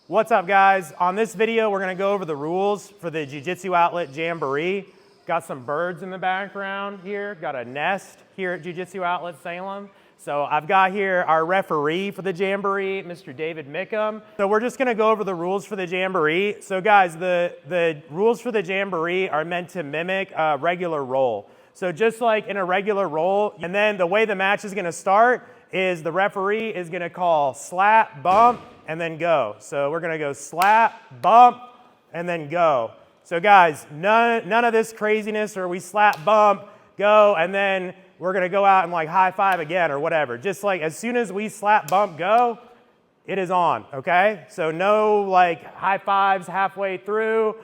What's up, guys? On this video, we're gonna go over the rules for the Jiu Jitsu outlet Jamboree. Got some birds in the background here. Got a nest here at Jiu Jitsu outlet Salem. So I've got here our referee for the Jamboree, Mr. David Mickham. So we're just gonna go over the rules for the Jamboree. So guys, the rules for the Jamboree are meant to mimic a regular roll. So just like in a regular roll, and then the way the match is gonna start is the referee is gonna call slap, bump, and then go. So we're gonna go slap, bump, and then go. So guys, none of this craziness or we slap, bump, go, and then we're gonna go out and like high five again or whatever. Just like as soon as we slap, bump, go, it is on, okay? So no like high fives halfway through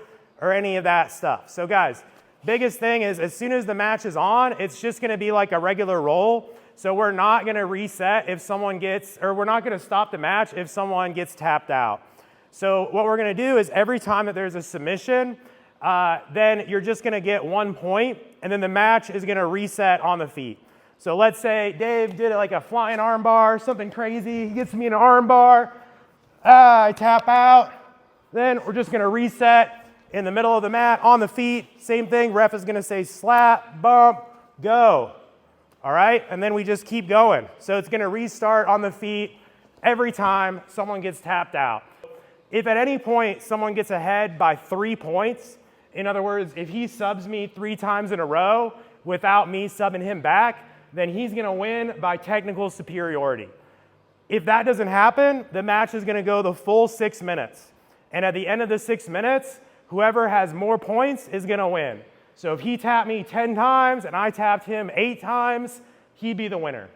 or any of that stuff. So guys, biggest thing is as soon as the match is on, it's just gonna be like a regular roll. So we're not gonna reset if someone gets, or we're not gonna stop the match if someone gets tapped out. So what we're gonna do is every time that there's a submission, then you're just gonna get 1 point, and then the match is gonna reset on the feet. So let's say Dave did it like a flying arm bar, something crazy, he gets me an arm bar, I tap out, then we're just gonna reset in the middle of the mat, on the feet, same thing, ref is gonna say slap, bump, go. All right, and then we just keep going. So it's gonna restart on the feet every time someone gets tapped out. If at any point someone gets ahead by 3 points, in other words, if he subs me 3 times in a row without me subbing him back, then he's gonna win by technical superiority. If that doesn't happen, the match is gonna go the full 6 minutes. And at the end of the 6 minutes, whoever has more points is gonna win. So if he tapped me 10 times and I tapped him 8 times, he'd be the winner.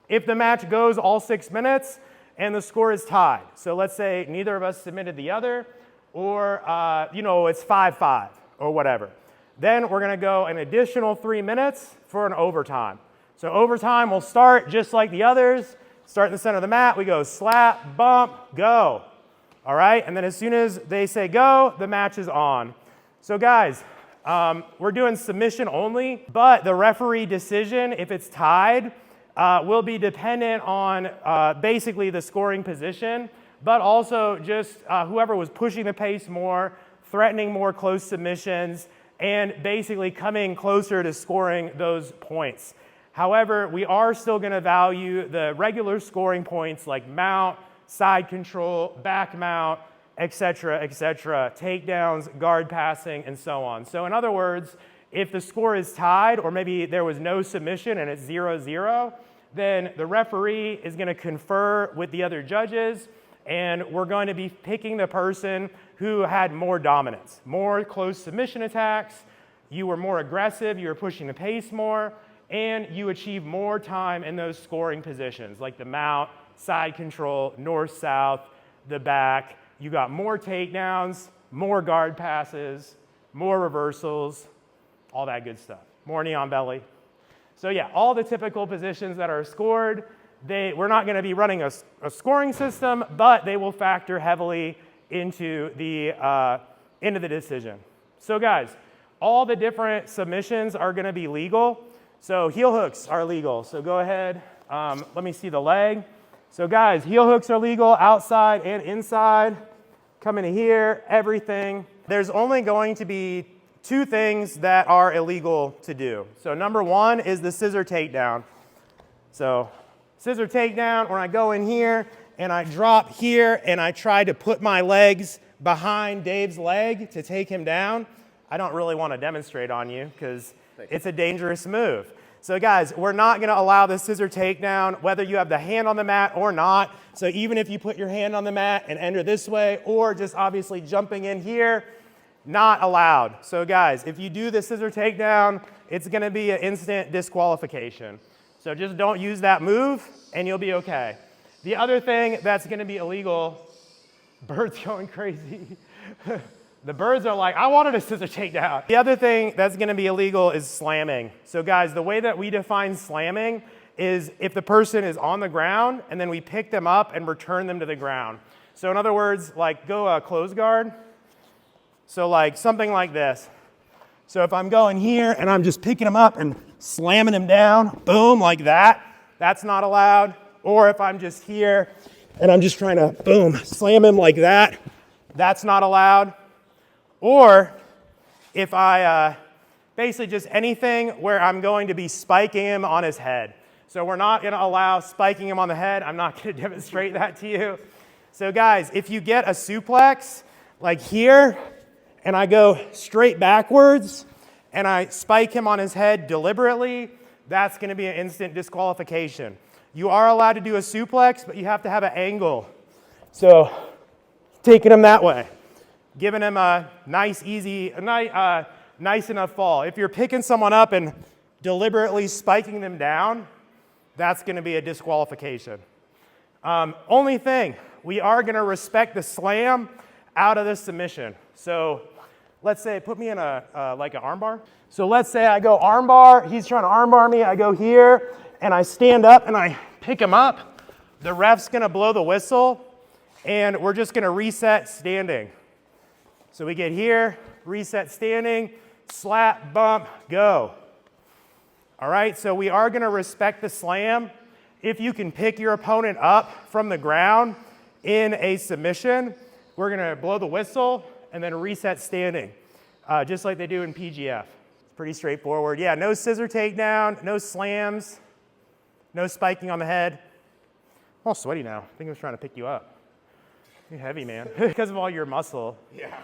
If the match goes all 6 minutes and the score is tied, so let's say neither of us submitted the other, or it's 5-5 or whatever, then we're gonna go an additional 3 minutes for an overtime. So overtime will start just like the others, start in the center of the mat, we go slap, bump, go. All right, and then as soon as they say go, the match is on. So guys, we're doing submission only, but the referee decision, if it's tied, will be dependent on basically the scoring position, but also just whoever was pushing the pace more, threatening more close submissions, and basically coming closer to scoring those points. However, we are still gonna value the regular scoring points like mount, side control, back mount, etc., takedowns, guard passing, and so on. So in other words, if the score is tied, or maybe there was no submission and it's 0-0, then the referee is gonna confer with the other judges, and we're going to be picking the person who had more dominance, more close submission attacks, you were more aggressive, you were pushing the pace more, and you achieved more time in those scoring positions, like the mount, side control, north-south, the back. You got more takedowns, more guard passes, more reversals, all that good stuff. More knee on belly. So yeah, all the typical positions that are scored, we're not gonna be running a scoring system, but they will factor heavily into the decision. So guys, all the different submissions are gonna be legal. So heel hooks are legal. So go ahead, let me see the leg. So guys, heel hooks are legal outside and inside. Come into here, everything. There's only going to be 2 things that are illegal to do. So number 1 is the scissor takedown. So scissor takedown, when I go in here and I drop here and I try to put my legs behind Dave's leg to take him down, I don't really want to demonstrate on you because it's a dangerous move. So guys, we're not gonna allow the scissor takedown, whether you have the hand on the mat or not. So even if you put your hand on the mat and enter this way, or just obviously jumping in here, not allowed. So guys, if you do the scissor takedown, it's gonna be an instant disqualification. So just don't use that move and you'll be okay. The other thing that's gonna be illegal, birds going crazy. The birds are like, I wanted a scissor takedown. The other thing that's gonna be illegal is slamming. So guys, the way that we define slamming is if the person is on the ground and then we pick them up and return them to the ground. So in other words, like go close guard. So like something like this. So if I'm going here and I'm just picking them up and slamming them down, boom, like that, that's not allowed. Or if I'm just here and I'm just trying to, boom, slam him like that. That's not allowed. Or if I, basically just anything where I'm going to be spiking him on his head. So we're not going to allow spiking him on the head. I'm not going to demonstrate that to you. So guys, if you get a suplex like here, and I go straight backwards, and I spike him on his head deliberately, that's going to be an instant disqualification. You are allowed to do a suplex, but you have to have an angle. So taking him that way, giving him a nice, easy, nice enough fall. If you're picking someone up and deliberately spiking them down, that's going to be a disqualification. Only thing, we are going to respect the slam out of the submission. So let's say, put me in like an arm bar. So let's say I go arm bar, he's trying to arm bar me, I go here, and I stand up and I pick him up. The ref's going to blow the whistle, and we're just going to reset standing. So we get here, reset standing, slap, bump, go. All right, so we are going to respect the slam. If you can pick your opponent up from the ground in a submission, we're going to blow the whistle and then reset standing, just like they do in PGF. It's pretty straightforward. Yeah, no scissor takedown, no slams, no spiking on the head. I'm all sweaty now. I think I was trying to pick you up. You're heavy, man, because of all your muscle. Yeah.